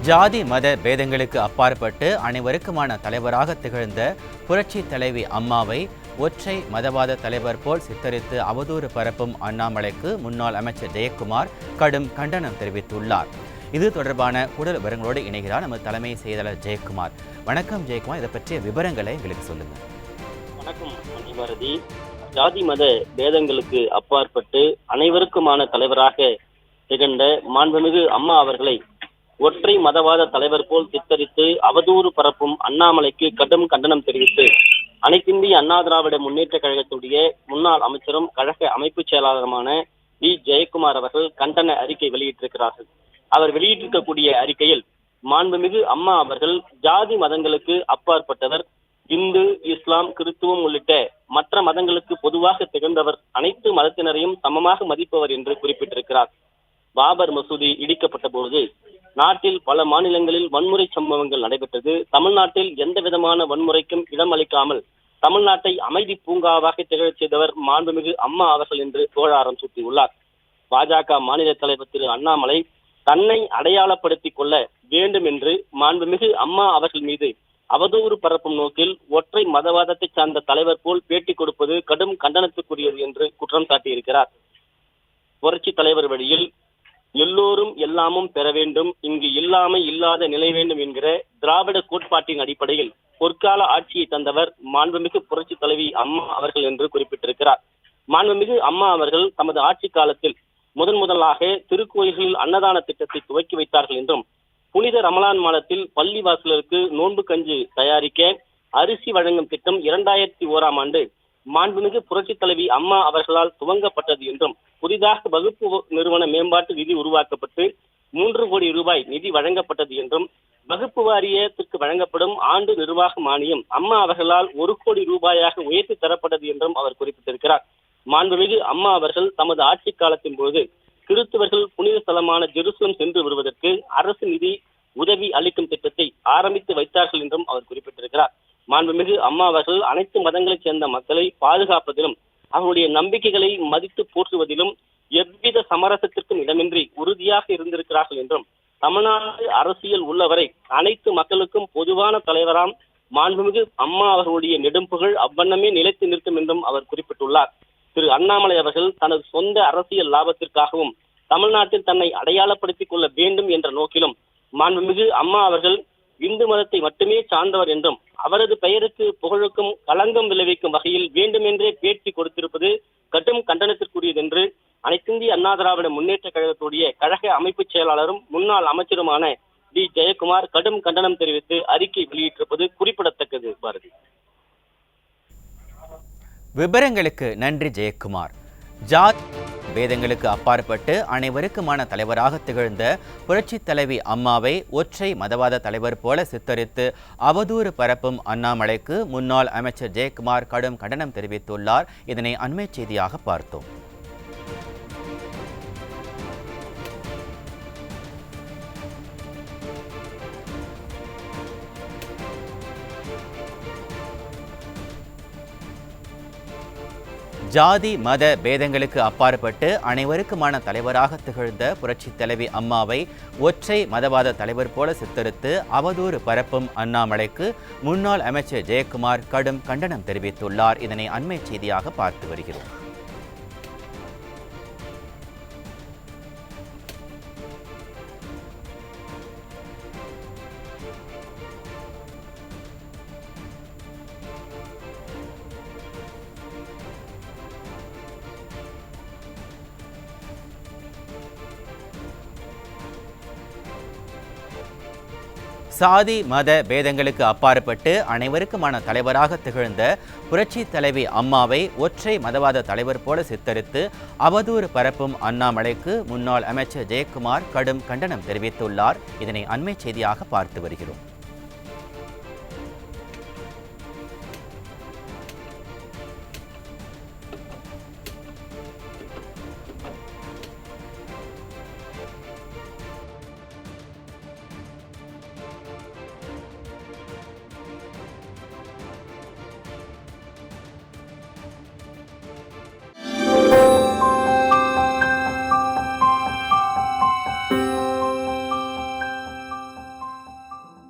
ஜாதி மத பேதங்களுக்கு அப்பாற்பட்டு அனைவருக்குமான தலைவராக திகழ்ந்த புரட்சி தலைவி அம்மாவை ஒற்றை மதவாத தலைவர் போல் சித்தரித்து அவதூறு பரப்பும் அண்ணாமலைக்கு முன்னாள் அமைச்சர் ஜெயக்குமார் கடும் கண்டனம் தெரிவித்துள்ளார். இது தொடர்பான கூடுதல் விவரங்களோடு இணைகிறார் நமது தலைமை செயலாளர் ஜெயக்குமார். வணக்கம் ஜெயக்குமார், இதை பற்றிய விவரங்களை எங்களுக்கு சொல்லுங்க. வணக்கம் பாரதி. ஜாதி மத பேதங்களுக்கு அப்பாற்பட்டு அனைவருக்குமான தலைவராக திகழ்ந்த மாண்புமிகு அம்மா அவர்களை ஒற்றை மதவாத தலைவர் போல் சித்தரித்து அவதூறு பரப்பும் அண்ணாமலைக்கு கடும் கண்டனம் தெரிவித்து அனைத்திந்திய அண்ணா திராவிட முன்னேற்ற கழகத்துடைய முன்னாள் அமைச்சரும் கழக அமைப்பு செயலாளருமான வி ஜெயக்குமார் அவர்கள் கண்டன அறிக்கை வெளியிட்டிருக்கிறார்கள். அவர் வெளியிட்டிருக்கக்கூடிய அறிக்கையில் மாண்புமிகு அம்மா அவர்கள் ஜாதி மதங்களுக்கு அப்பாற்பட்டவர், இந்து, இஸ்லாம், கிறிஸ்துவம் உள்ளிட்ட மற்ற மதங்களுக்கு பொதுவாக திகழ்ந்தவர், அனைத்து மதத்தினரையும் சமமாக மதிப்பவர் என்று குறிப்பிட்டிருக்கிறார். பாபர் மசூதி இடிக்கப்பட்ட பொழுது நாட்டில் பல மாநிலங்களில் வன்முறை சம்பவங்கள் நடைபெற்றது. தமிழ்நாட்டில் எந்த விதமான வன்முறைக்கும் இடமளிக்காமல் தமிழ்நாட்டை அமைதி பூங்காவாக திகழச் செய்தவர் மாண்புமிகு அம்மா அவர்கள் என்று புகழாரம் சூட்டியுள்ளார். பாஜக மாநில தலைவர் திரு அண்ணாமலை தன்னை அடையாளப்படுத்திக் கொள்ள வேண்டும் என்று மாண்புமிகு அம்மா அவர்கள் மீது அவதூறு பரப்பும் நோக்கில் ஒற்றை மதவாதத்தை சார்ந்த தலைவர் போல் பேட்டி கொடுப்பது கடும் கண்டனத்துக்குரியது என்று குற்றம் சாட்டியிருக்கிறார். புரட்சி தலைவர் வழியில் எல்லோரும் எல்லாமும் பெற வேண்டும், இங்கு இல்லாமை இல்லாத நிலை வேண்டும் என்கிற திராவிட கோட்பாட்டின் அடிப்படையில் பொற்கால ஆட்சியை தந்தவர் மாண்புமிகு புரட்சி தலைவி அம்மா அவர்கள் என்று குறிப்பிட்டிருக்கிறார். மாண்புமிகு அம்மா அவர்கள் தமது ஆட்சி காலத்தில் முதலாக திருக்கோயில்களில் அன்னதான திட்டத்தை துவக்கி வைத்தார்கள் என்றும், புனித ரமலான் மாதத்தில் பள்ளி வாசலருக்கு நோன்பு கஞ்சி தயாரிக்க அரிசி வழங்கும் திட்டம் 2001ஆம் ஆண்டு மாண்புமிகு புரட்சி தலைவி அம்மா அவர்களால் துவங்கப்பட்டது என்றும், புதிதாக வகுப்பு நிறுவன மேம்பாட்டு நிதி உருவாக்கப்பட்டு 3 கோடி ரூபாய் நிதி வழங்கப்பட்டது என்றும், வகுப்பு வாரியத்திற்கு வழங்கப்படும் ஆண்டு நிர்வாக மானியம் அம்மா அவர்களால் 1 கோடி ரூபாயாக உயர்த்தி தரப்பட்டது என்றும் அவர் குறிப்பிட்டிருக்கிறார். மாண்புமிகு அம்மா அவர்கள் தமது ஆட்சி காலத்தின் போது கிறிஸ்தவர்கள் புனித ஸ்தலமான ஜெருசலம் சென்று வருவதற்கு அரசு நிதி உதவி அளிக்கும் திட்டத்தை ஆரம்பித்து வைத்தார்கள் என்றும் அவர் குறிப்பிட்டிருக்கிறார். மாண்புமிகு அம்மா அவர்கள் அனைத்து மதங்களைச் சேர்ந்த மக்களை பாதுகாப்பதிலும் அவர்களுடைய நம்பிக்கைகளை மதித்து போற்றுவதிலும் எவ்வித சமரசத்திற்கும் இடமின்றி உறுதியாக இருந்திருக்கிறார்கள் என்றும், தமிழ்நாடு அரசியல் உள்ளவரை அனைத்து மக்களுக்கும் பொதுவான தலைவராம் மாண்புமிகு அம்மா அவர்களுடைய நெடும்புகழ் அவ்வண்ணமே நிலைத்து நிற்கும் என்றும் அவர் குறிப்பிட்டுள்ளார். திரு அண்ணாமலை அவர்கள் தனது சொந்த அரசியல் லாபத்திற்காகவும் தமிழ்நாட்டில் தன்னை அடையாளப்படுத்திக் கொள்ள வேண்டும் என்ற நோக்கிலும் மாண்புமிகு அம்மா அவர்கள் இந்து மதத்தை மட்டுமே சார்ந்தவர் என்றும், அவரது பெயருக்கு புகழுக்கும் களங்கம் விளைவிக்கும் வகையில் வேண்டுமென்றே பேட்டி கொடுத்திருப்பது கடும் கண்டனத்திற்குரியது என்று அனைத்திந்திய அண்ணா திராவிட முன்னேற்ற கழகத்துடைய கழக அமைப்பு செயலாளரும் முன்னாள் அமைச்சருமான வி ஜெயக்குமார் கடும் கண்டனம் தெரிவித்து அறிக்கை வெளியிட்டிருப்பது குறிப்பிடத்தக்கது. பாரதி, விவரங்களுக்கு நன்றி ஜெயக்குமார். ஜாதி பேதங்களுக்கு அப்பாற்பட்டு அனைவருக்குமான தலைவராக திகழ்ந்த புரட்சி தலைவி அம்மாவை ஒற்றை மதவாத தலைவர் போல சித்தரித்து அவதூறு பரப்பும் அண்ணாமலைக்கு முன்னாள் அமைச்சர் ஜெயக்குமார் கடும் கண்டனம் தெரிவித்துள்ளார். இதனை அண்மை செய்தியாக பார்த்தோம். ஜாதி மத பேதங்களுக்கு அப்பாற்பட்டு அனைவருக்குமான தலைவராக திகழ்ந்த புரட்சி தலைவி அம்மாவை ஒற்றை மதவாத தலைவர் போல சித்தரித்து அவதூறு பரப்பும் அண்ணாமலைக்கு முன்னாள் அமைச்சர் ஜெயக்குமார் கடும் கண்டனம் தெரிவித்துள்ளார். இதனை அண்மை செய்தியாக பார்த்து வருகிறோம். சாதி மத பேதங்களுக்கு அப்பாற்பட்டு அனைவருக்குமான தலைவராக திகழ்ந்த புரட்சி தலைவி அம்மாவை ஒற்றை மதவாத தலைவர் போல சித்தரித்து அவதூறு பரப்பும் அண்ணாமலைக்கு முன்னாள் அமைச்சர் ஜெயக்குமார் கடும் கண்டனம் தெரிவித்துள்ளார். இதனை அண்மை செய்தியாக பார்த்து வருகிறோம்.